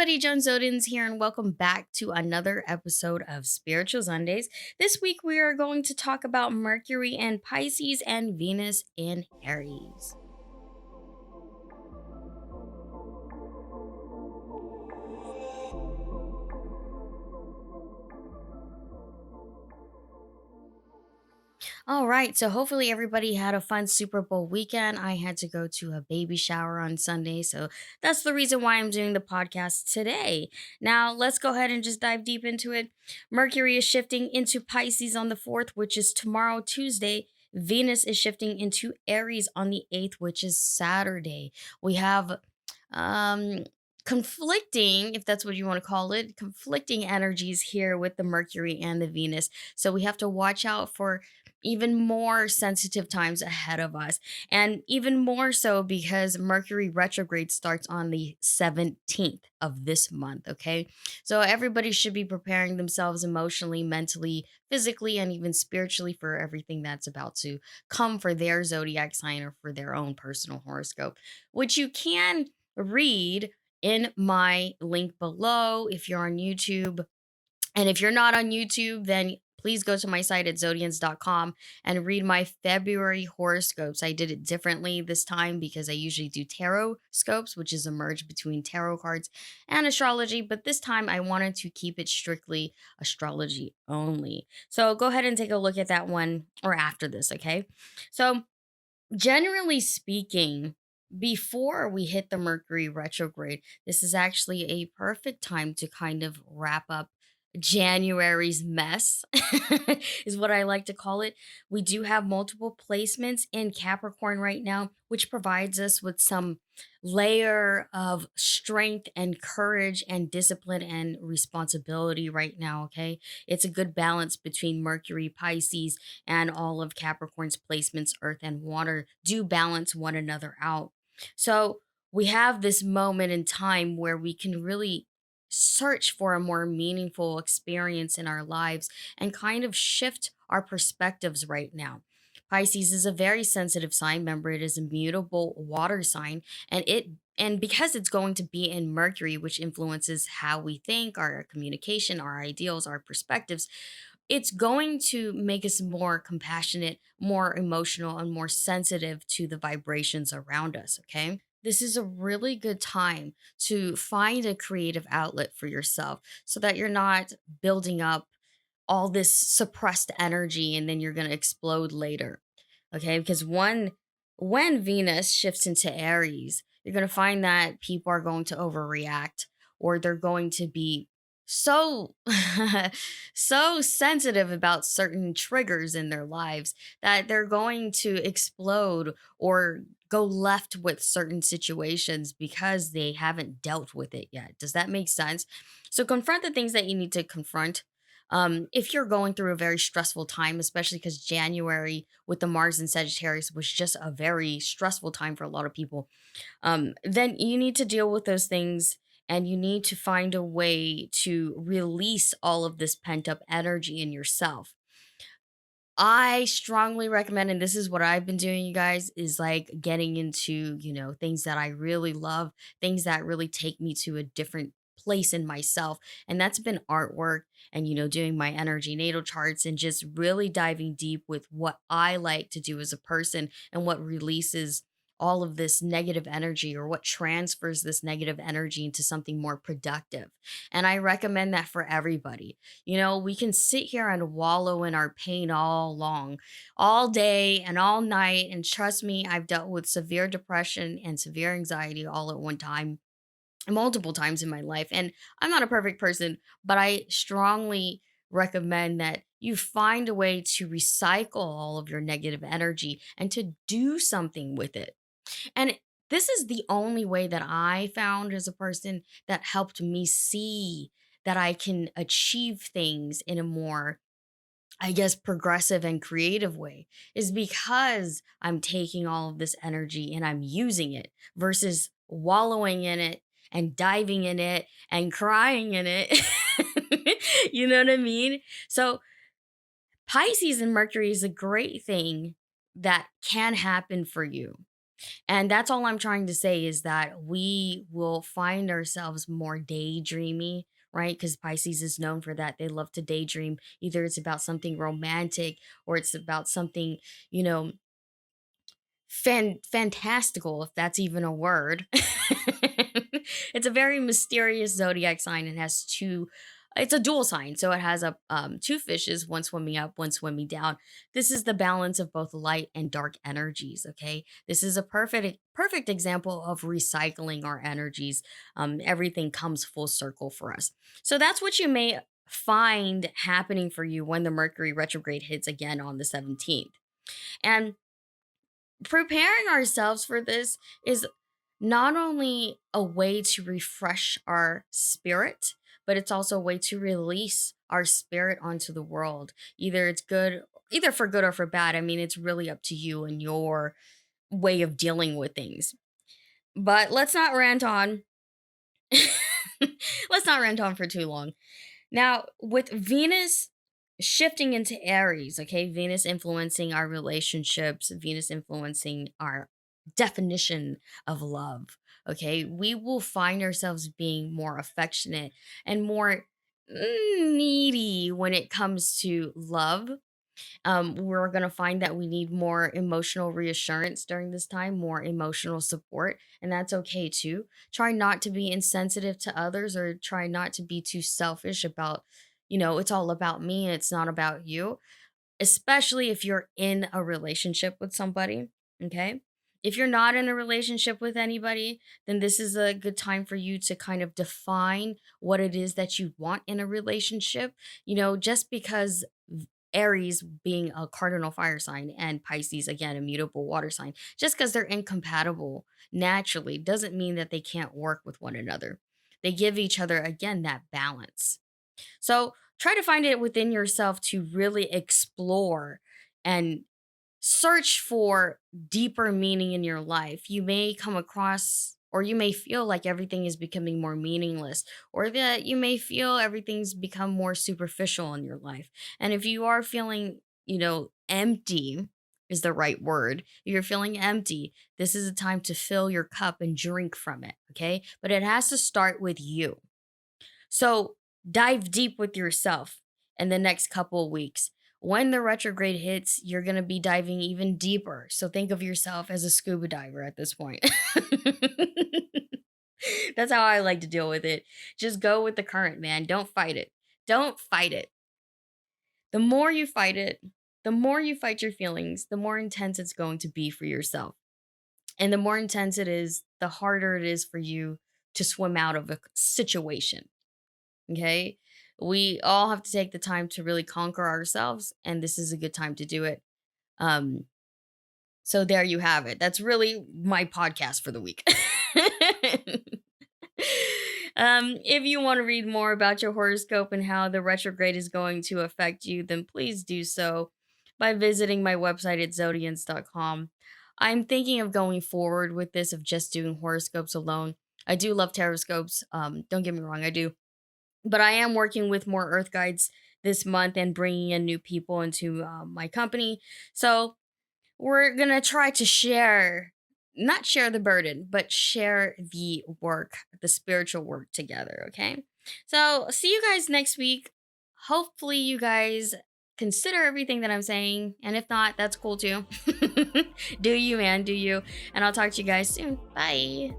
everybody, Joan Zodianz here, and welcome back to another episode of Spiritual Zundayz. This week, we are going to talk about Mercury and Pisces and Venus in Aries. All right, so hopefully everybody had a fun Super Bowl weekend. I had to go to a baby shower on Sunday, so that's the reason why I'm doing the podcast today. Now, let's go ahead and just dive deep into it. Mercury is shifting into Pisces on the 4th, which is tomorrow, Tuesday. Venus is shifting into Aries on the 8th, which is Saturday. We have um conflicting, if that's what you want to call it, conflicting energies here with the Mercury and the Venus. So we have to watch out for even more sensitive times ahead of us. And even more so because Mercury retrograde starts on the 17th of this month. Okay. So everybody should be preparing themselves emotionally, mentally, physically, and even spiritually for everything that's about to come for their zodiac sign or for their own personal horoscope, which you can read in my link below if you're on YouTube. And if you're not on YouTube, then please go to my site at zodianz.com and read my February horoscopes. I did it differently this time because I usually do tarot scopes, which is a merge between tarot cards and astrology. But this time I wanted to keep it strictly astrology only. So go ahead and take a look at that one or after this, okay? So, generally speaking, before we hit the Mercury retrograde, this is actually a perfect time to kind of wrap up January's mess, is what I like to call it. We do have multiple placements in Capricorn right now, which provides us with some layer of strength and courage and discipline and responsibility right now. Okay. It's a good balance between Mercury, Pisces, and all of Capricorn's placements, earth and water, do balance one another out. So we have this moment in time where we can really search for a more meaningful experience in our lives and kind of shift our perspectives right now. Pisces is a very sensitive sign. Remember, it is a mutable water sign, and because it's going to be in Mercury, which influences how we think, our communication, our ideals, our perspectives, it's going to make us more compassionate, more emotional, and more sensitive to the vibrations around us. Okay. This is a really good time to find a creative outlet for yourself so that you're not building up all this suppressed energy and then you're going to explode later. Okay. Because when Venus shifts into Aries, you're going to find that people are going to overreact or they're going to be so so sensitive about certain triggers in their lives that they're going to explode or go left with certain situations because they haven't dealt with it yet. Does that make sense? So confront the things that you need to confront. If you're going through a very stressful time, especially because January with the Mars and Sagittarius was just a very stressful time for a lot of people, then you need to deal with those things and you need to find a way to release all of this pent up energy in yourself. I strongly recommend, and this is what I've been doing, you guys, is like getting into, things that I really love, things that really take me to a different place in myself. And that's been artwork and, doing my energy natal charts and just really diving deep with what I like to do as a person and what releases all of this negative energy or what transfers this negative energy into something more productive. And I recommend that for everybody. We can sit here and wallow in our pain all long, all day and all night. And trust me, I've dealt with severe depression and severe anxiety all at one time, multiple times in my life. And I'm not a perfect person, but I strongly recommend that you find a way to recycle all of your negative energy and to do something with it. And this is the only way that I found as a person that helped me see that I can achieve things in a more, I guess, progressive and creative way is because I'm taking all of this energy and I'm using it versus wallowing in it and diving in it and crying in it. You know what I mean? So, Pisces and Mercury is a great thing that can happen for you. And that's all I'm trying to say is that we will find ourselves more daydreamy, right? Because Pisces is known for that. They love to daydream. Either it's about something romantic or it's about something, you know, fantastical, if that's even a word. It's a very mysterious zodiac sign and has two. It's a dual sign, so it has a two fishes, one swimming up, one swimming down. This is the balance of both light and dark energies. Okay, this is a perfect example of recycling our energies. Everything comes full circle for us. So that's what you may find happening for you when the Mercury retrograde hits again on the 17th. And preparing ourselves for this is not only a way to refresh our spirit, but it's also a way to release our spirit onto the world. Either it's good, either for good or for bad. I mean, it's really up to you and your way of dealing with things. But let's not rant on. Let's not rant on for too long. Now, with Venus shifting into Aries, okay, Venus influencing our relationships, Venus influencing our definition of love, okay, we will find ourselves being more affectionate and more needy when it comes to love. We're going to find that we need more emotional reassurance during this time, more emotional support, and that's okay too. Try not to be insensitive to others or try not to be too selfish about, it's all about me and it's not about you, especially if you're in a relationship with somebody. Okay. If you're not in a relationship with anybody, then this is a good time for you to kind of define what it is that you want in a relationship. Just because Aries being a cardinal fire sign and Pisces, again, a mutable water sign, just because they're incompatible naturally doesn't mean that they can't work with one another. They give each other, again, that balance. So try to find it within yourself to really explore and search for deeper meaning in your life. You may come across or you may feel like everything is becoming more meaningless, or that you may feel everything's become more superficial in your life. And if you are feeling, empty is the right word. If you're feeling empty, this is a time to fill your cup and drink from it, okay? But it has to start with you. So dive deep with yourself in the next couple of weeks. When the retrograde hits, you're going to be diving even deeper. So think of yourself as a scuba diver at this point. That's how I like to deal with it. Just go with the current, man. Don't fight it. Don't fight it. The more you fight it, the more you fight your feelings, the more intense it's going to be for yourself. And the more intense it is, the harder it is for you to swim out of a situation. Okay. We all have to take the time to really conquer ourselves, and this is a good time to do it. Um, so there you have it. That's really my podcast for the week. If you want to read more about your horoscope and how the retrograde is going to affect you, then please do so by visiting my website at zodianz.com. I'm thinking of going forward with this of just doing horoscopes alone. I do love taroscopes. Don't get me wrong, I do. But I am working with more Earth guides this month and bringing in new people into my company. So we're going to try to not share the burden, but share the work, the spiritual work together. Okay. So see you guys next week. Hopefully, you guys consider everything that I'm saying. And if not, that's cool too. Do you, man. Do you. And I'll talk to you guys soon. Bye.